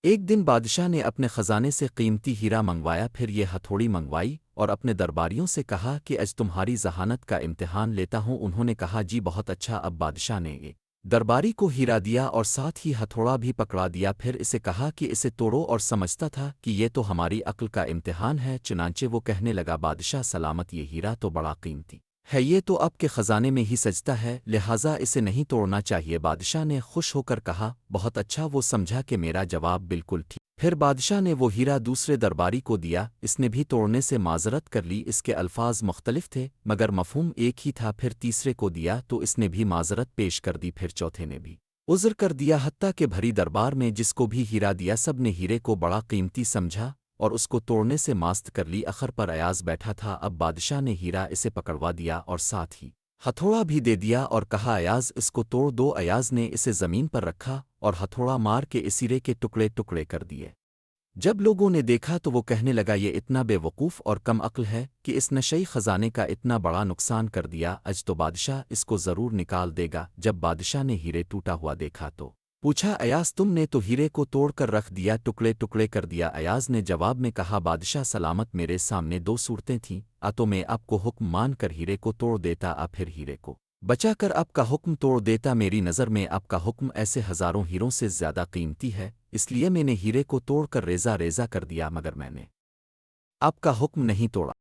ایک دن بادشاہ نے اپنے خزانے سے قیمتی ہیرا منگوایا، پھر یہ ہتھوڑی منگوائی اور اپنے درباریوں سے کہا کہ آج تمہاری ذہانت کا امتحان لیتا ہوں۔ انہوں نے کہا جی بہت اچھا۔ اب بادشاہ نے یہ درباری کو ہیرا دیا اور ساتھ ہی ہتھوڑا بھی پکڑا دیا، پھر اسے کہا کہ اسے توڑو، اور سمجھتا تھا کہ یہ تو ہماری عقل کا امتحان ہے۔ چنانچہ وہ کہنے لگا بادشاہ سلامت، یہ ہیرا تو بڑا قیمتی ہے، یہ تو آپ کے خزانے میں ہی سجتا ہے، لہٰذا اسے نہیں توڑنا چاہیے۔ بادشاہ نے خوش ہو کر کہا بہت اچھا، وہ سمجھا کہ میرا جواب بالکل ٹھیک۔ پھر بادشاہ نے وہ ہیرا دوسرے درباری کو دیا، اس نے بھی توڑنے سے معذرت کر لی، اس کے الفاظ مختلف تھے مگر مفہوم ایک ہی تھا۔ پھر تیسرے کو دیا تو اس نے بھی معذرت پیش کر دی، پھر چوتھے نے بھی عذر کر دیا، حتیٰ کہ بھری دربار میں جس کو بھی ہیرا دیا سب نے ہیرے کو بڑا قیمتی سمجھا اور اس کو توڑنے سے ماست کر لی۔ آخر پر ایاز بیٹھا تھا، اب بادشاہ نے ہیرا اسے پکڑوا دیا اور ساتھ ہی ہتھوڑا بھی دے دیا اور کہا ایاز اس کو توڑ دو۔ ایاز نے اسے زمین پر رکھا اور ہتھوڑا مار کے اس ہیرے کے ٹکڑے ٹکڑے کر دیے۔ جب لوگوں نے دیکھا تو وہ کہنے لگا یہ اتنا بے وقوف اور کم عقل ہے کہ اس نشئی خزانے کا اتنا بڑا نقصان کر دیا، آج تو بادشاہ اس کو ضرور نکال دے گا۔ جب بادشاہ نے ہیرے ٹوٹا ہوا دیکھا تو پوچھا ایاز تم نے تو ہیرے کو توڑ کر رکھ دیا، ٹکڑے ٹکڑے کر دیا؟ ایاز نے جواب میں کہا بادشاہ سلامت، میرے سامنے دو صورتیں تھیں، تو میں آپ کو حکم مان کر ہیرے کو توڑ دیتا، پھر ہیرے کو بچا کر آپ کا حکم توڑ دیتا۔ میری نظر میں آپ کا حکم ایسے ہزاروں ہیروں سے زیادہ قیمتی ہے، اس لیے میں نے ہیرے کو توڑ کر ریزہ ریزہ کر دیا، مگر میں نے آپ کا حکم نہیں توڑا۔